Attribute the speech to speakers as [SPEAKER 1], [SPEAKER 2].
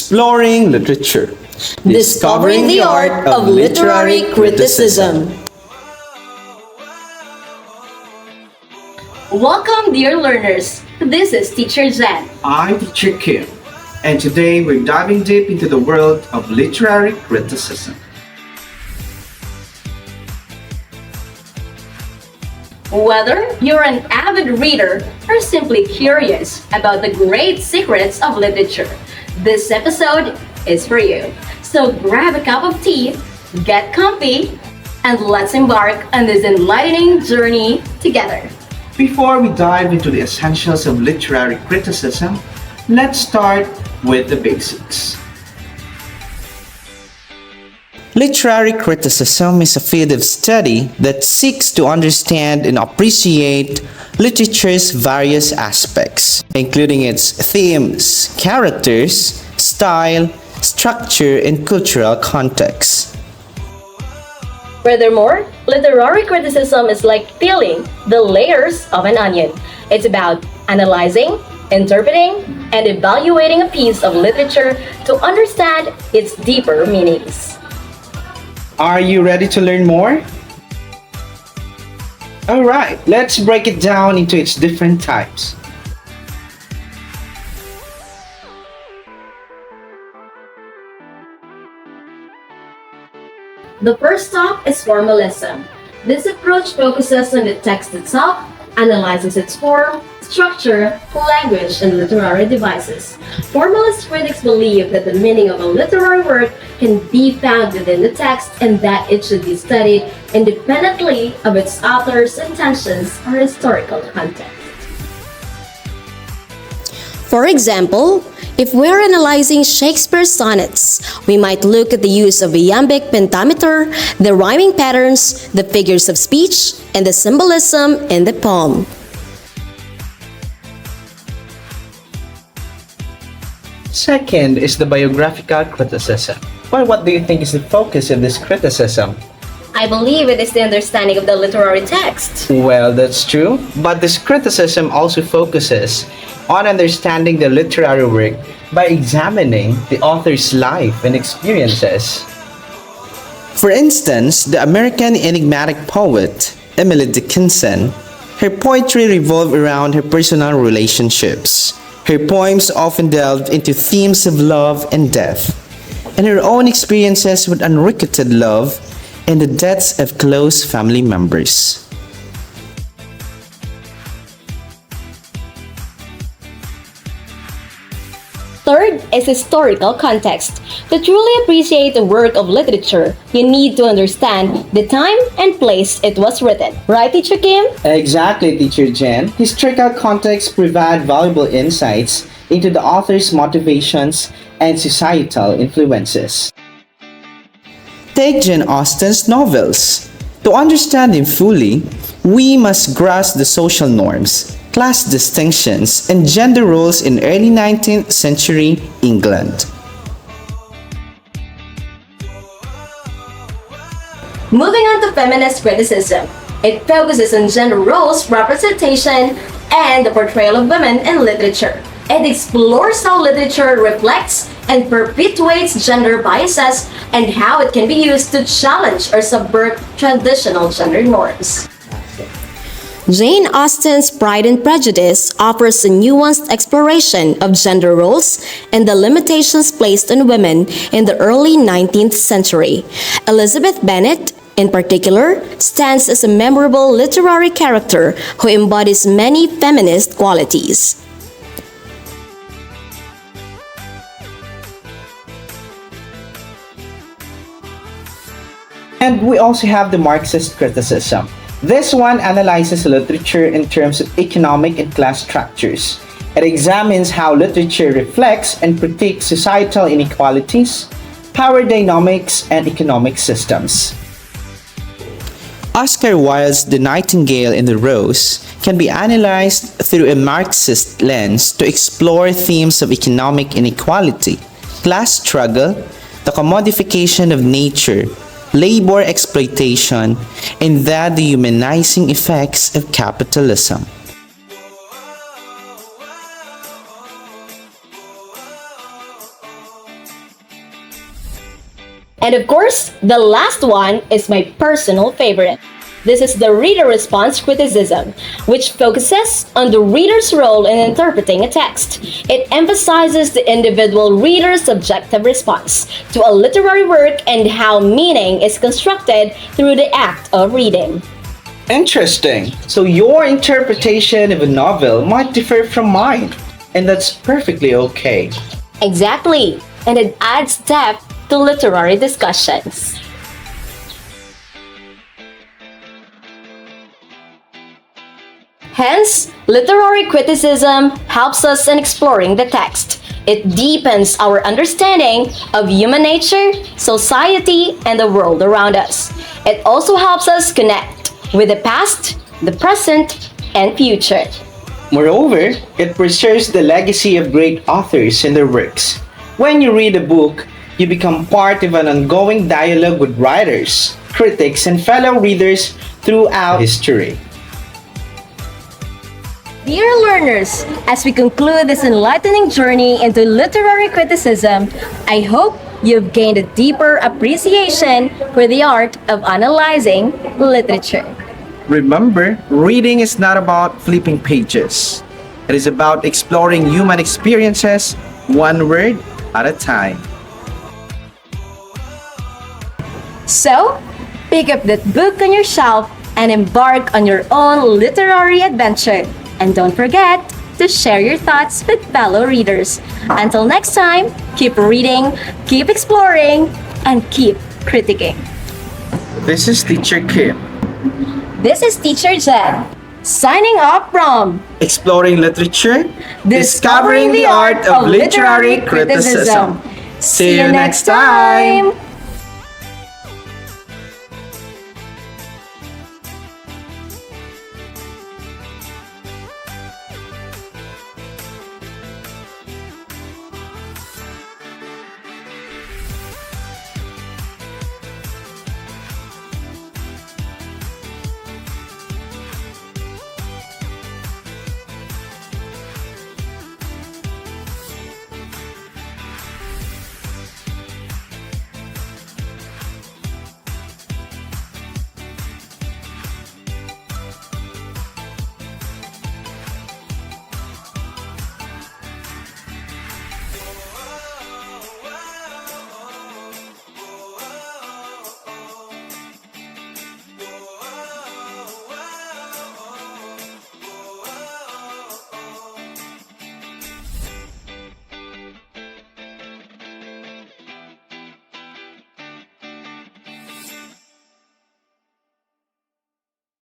[SPEAKER 1] Exploring literature.
[SPEAKER 2] Discovering the art of literary criticism. Welcome, dear learners. This is Teacher Jen.
[SPEAKER 3] I'm Teacher Kim, and today we're diving deep into the world of literary criticism.
[SPEAKER 2] Whether you're an avid reader or simply curious about the great secrets of literature, this episode is for you. So grab a cup of tea, get comfy, and let's embark on this enlightening journey together.
[SPEAKER 3] Before we dive into the essentials of literary criticism, let's start with the basics.
[SPEAKER 1] Literary criticism is a field of study that seeks to understand and appreciate literature's various aspects, including its themes, characters, style, structure, and cultural context.
[SPEAKER 2] Furthermore, literary criticism is like peeling the layers of an onion. It's about analyzing, interpreting, and evaluating a piece of literature to understand its deeper meanings.
[SPEAKER 1] Are you ready to learn more? Alright, let's break it down into its different types.
[SPEAKER 2] The first stop is formalism. This approach focuses on the text itself, analyzes its form, structure, language, and literary devices. Formalist critics believe that the meaning of a literary work can be found within the text and that it should be studied independently of its author's intentions or historical context.
[SPEAKER 4] For example, if we're analyzing Shakespeare's sonnets, we might look at the use of iambic pentameter, the rhyming patterns, the figures of speech, and the symbolism in the poem.
[SPEAKER 1] Second is the biographical criticism. Well, what do you think is the focus of this criticism?
[SPEAKER 2] I believe it is the understanding of the literary text.
[SPEAKER 1] Well, that's true, but this criticism also focuses on understanding the literary work by examining the author's life and experiences. For instance, the American enigmatic poet Emily Dickinson, her poetry revolved around her personal relationships. Her poems often delved into themes of love and death, and her own experiences with unrequited love and the deaths of close family members.
[SPEAKER 2] Third is historical context. To truly appreciate a work of literature, you need to understand the time and place it was written. Right, Teacher Kim?
[SPEAKER 1] Exactly, Teacher Jen. Historical context provide valuable insights into the author's motivations and societal influences. Take Jane Austen's novels. To understand them fully, we must grasp the social norms, class distinctions, and gender roles in early 19th century England.
[SPEAKER 2] Moving on to feminist criticism. It focuses on gender roles, representation, and the portrayal of women in literature. It explores how literature reflects and perpetuates gender biases and how it can be used to challenge or subvert traditional gender norms.
[SPEAKER 4] Jane Austen's Pride and Prejudice offers a nuanced exploration of gender roles and the limitations placed on women in the early 19th century. Elizabeth Bennet, in particular, stands as a memorable literary character who embodies many feminist qualities.
[SPEAKER 1] And we also have the Marxist criticism. This one analyzes literature in terms of economic and class structures. It examines how literature reflects and critiques societal inequalities, power dynamics, and economic systems. Oscar Wilde's The Nightingale and the Rose can be analyzed through a Marxist lens to explore themes of economic inequality, class struggle, the commodification of nature, labor exploitation, and the dehumanizing effects of capitalism.
[SPEAKER 4] And of course, the last one is my personal favorite. This is the reader response criticism, which focuses on the reader's role in interpreting a text. It emphasizes the individual reader's subjective response to a literary work and how meaning is constructed through the act of reading.
[SPEAKER 1] Interesting. So your interpretation of a novel might differ from mine, and that's perfectly okay.
[SPEAKER 4] Exactly, and it adds depth to literary discussions. Hence, literary criticism helps us in exploring the text. It deepens our understanding of human nature, society, and the world around us. It also helps us connect with the past, the present, and future.
[SPEAKER 1] Moreover, it preserves the legacy of great authors and their works. When you read a book, you become part of an ongoing dialogue with writers, critics, and fellow readers throughout history.
[SPEAKER 4] Dear learners, as we conclude this enlightening journey into literary criticism, I hope you've gained a deeper appreciation for the art of analyzing literature.
[SPEAKER 3] Remember, reading is not about flipping pages. It is about exploring human experiences one word at a time.
[SPEAKER 4] So, pick up that book on your shelf and embark on your own literary adventure. And don't forget to share your thoughts with fellow readers. Until next time, keep reading, keep exploring, and keep critiquing.
[SPEAKER 3] This is Teacher Kim,
[SPEAKER 4] This is Teacher Jen, signing off from
[SPEAKER 3] exploring literature,
[SPEAKER 4] Discovering the Art of Literary Criticism. See you next time!